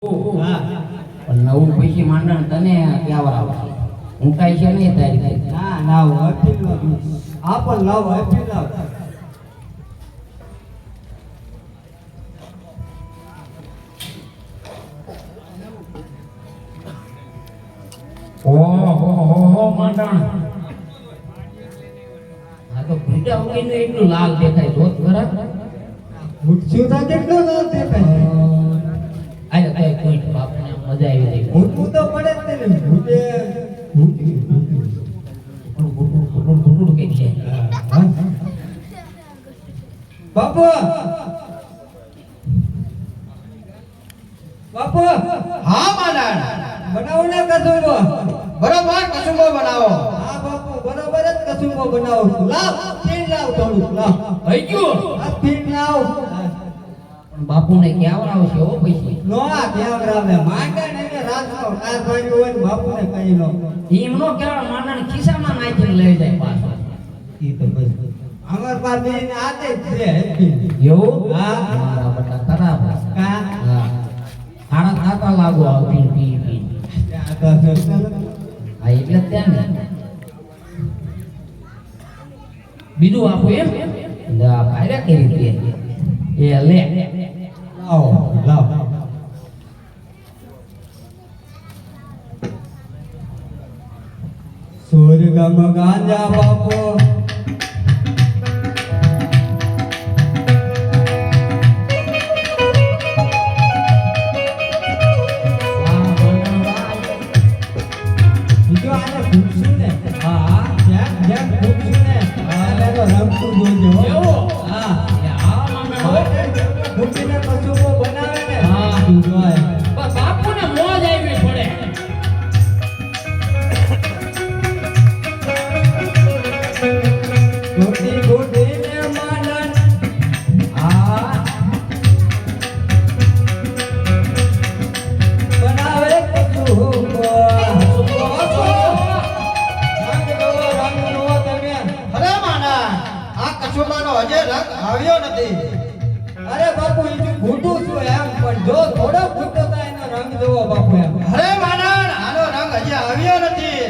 પણ નવું પૈકી માંડણ તને ક્યાં આવશે હું કાઈ છે નહીં તારી ના ના અફીલ નો આ પણ લાવ અફીલ લાવ ઓહો માંડણ આ તો ભૂટા ઉગીને એટલું લાલ દેખાય જોત ખરા ભૂટશું તા કેટલો લાવ દેખાય આલે કઈ કોઈ બાપને મજા આવી ગઈ ભૂટવું તો પડે જ ને ભૂટે ભૂટું કે છે બાપુ બાપુ હા માનણ બનાવો ને કસુંબો બરોબર કસુંબો બનાવો હા બાપુ બરોબર જ કસુંબો બનાવો લાવ પીણ લાવ થોડું લાવ થઈ ગયું આ પીણ લાવ પણ બાપુને ક્યાં આવશે ઓ પૈસા નો આ કેમ રામે માંડે ને રાતનો કાર ભાઈ હોય ને બાપુને કહી લો એમ નો કેવા માંડણ ખિસ્સામાં નાખીને લઈ જાય પાછો ઈ તો બસ અમર પાસે ને આતે જ છે એવું હા મારા બટા ખરાબ કા હા ખાણા ખાતા લાગો આ પી પી પી આ તો હા એટલે ત્યાં ને બીજું આપો એમ લા કાયરા કરી દે એ લે લાવ લાવ સ્વર્ગમ ગાંજા બાપો બીજો આને પૂછ્યું ને હા જેમ જેમ પૂછ્યું ને આને તો રમતું જોજો એવો? હા આ માંડણ મૂકીને કસુંબો બનાવે ને હા. તું જોય બાપુને મોજ આવી પડે ગોટી ગોટી ને માનન આ બનાવે કસુંબો રંગ જોવો તમે અરે માનણ આ કસુંબાનો હજે રંગ આવ્યો નથી અરે બાપુ ઈ તો ભૂટું છું એમ પણ જો થોડો ભૂટો થાય એનો રંગ જોવો બાપુ એમ અરે માનણ આનો રંગ હજી આવ્યો નથી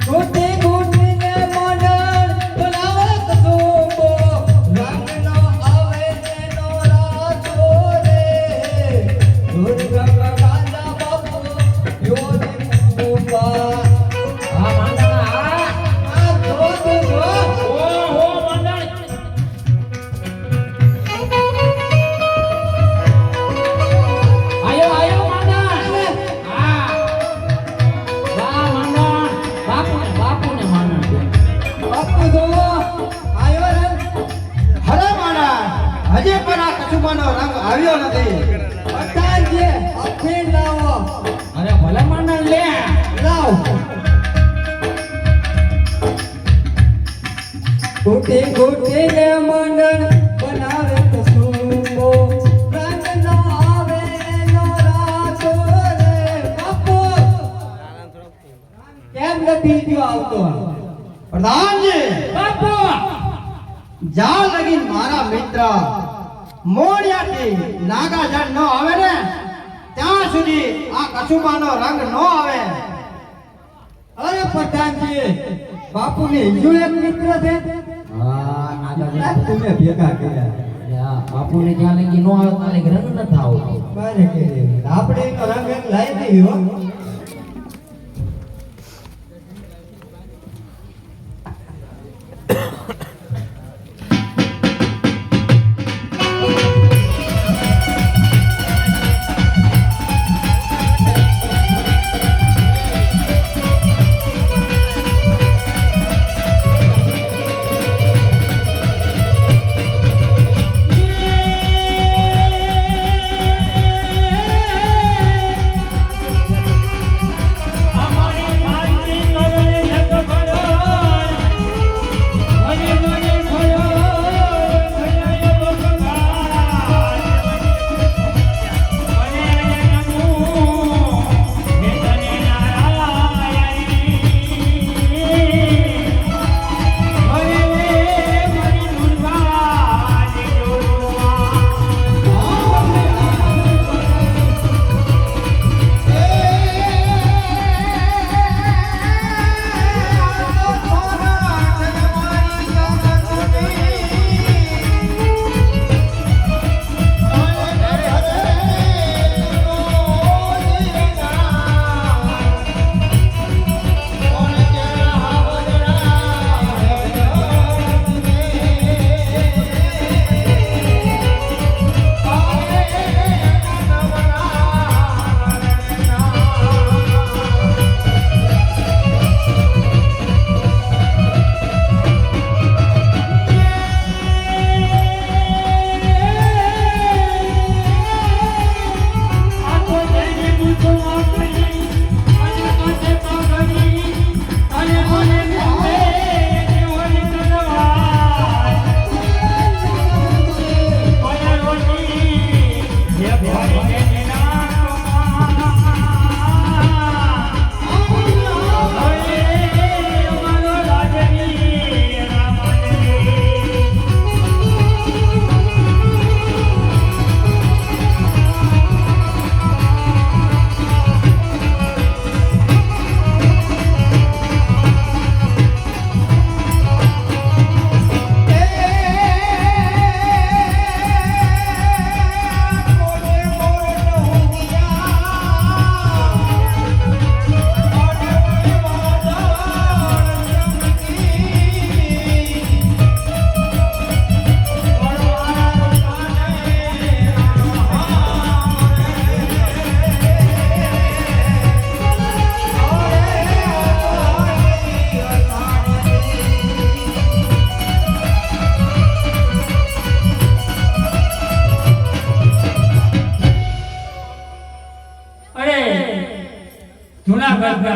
ગોટી ગોટી ને માનન બનાવે કસુંબો રંગ નો આવે તેનો રાતો રે દુર્ગમ ગાંડા બાપુ યોને કુંબા આ માંડણ આ આ જો તું જો ઓહો માંડણ આયો આયો માંડણ આ વાહ માંડણ બાપુને માંડણ બાપુ જો આયો રે અરે માનણ હજી પણ આ કસુંબાનો રંગ આવ્યો નથી અટાજે અફીણ લાવો અરે ભલે માંડણ લે લાવ ગોટી ગોટી ને મંડન બનાવે કસુંબો રંગ નો આવે નો રાતો રે બાપુ કેમ નથી જો આવતો પ્રધાનજી બાપુ જ્યાં લગીન મારા મિત્ર મોડિયાથી નાગાજન નો આવે ને ત્યાં સુધી આ કસુંબાનો રંગ નો આવે અરે પઠાણજી બાપુ ને હિજુ એક મિત્ર છે હા નાગા તમે ભેગા કર્યા બાપુને જ્યાં લગી નો આવે ત્યાં લગી રંગ ન થાવ બારે કરી આપણે એનો રંગ એક લાઈ દઈએ હો એ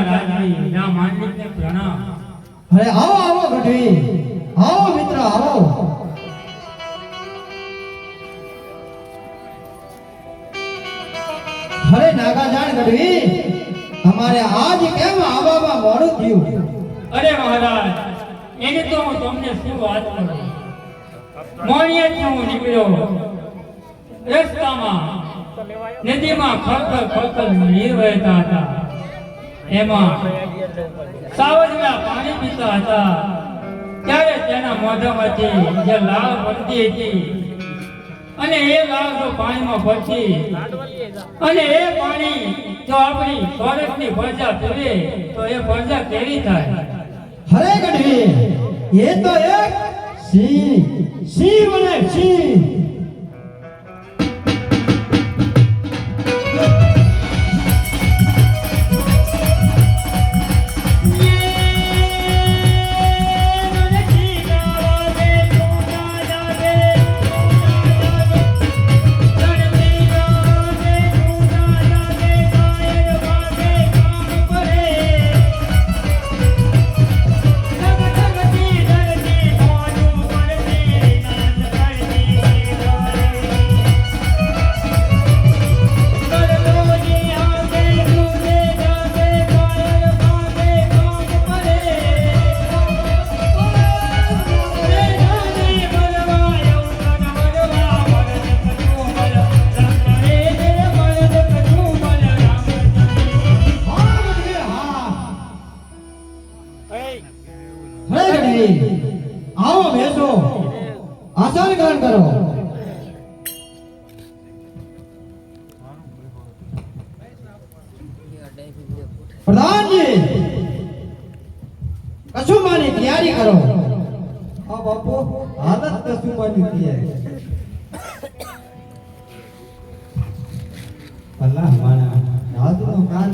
રાજા રાજવી ના માંડલિકને પ્રણામ. અરે આવો આવો ગઢવી, આવો મિત્ર આવો. અરે નાગાજાણ ગઢવી, તમારે આજ કેમ આવવામાં મોડું થયું? અરે મહારાજ, એની તો હું તમને શું વાત કરું. મોણિયાથી હું નીકળ્યો, રસ્તામાં નદીમાં ખળખળ નીર વહેતા હતા. એમાં સાવજના પાણી પીતા હતા. ત્યારે તેના મોઢામાંથી જે લાળ પડતી હતી અને એ લાળ જો પાણીમાં પડી અને એ પાણી જો આપણી સ્વર્ગની પ્રજા પીવે તો એ પ્રજા કેવી થાય? અરે ગઢવી, એ તો એક સિંહ, સિંહ બને સિંહ. આવો બેસો, આસન ગ્રહણ કરો. પ્રધાનજી, કસુંબાની તૈયારી કરો. હા બાપુ, હાલત કસુંબાની તૈયારી. ભલા માણા, આજનો કાલ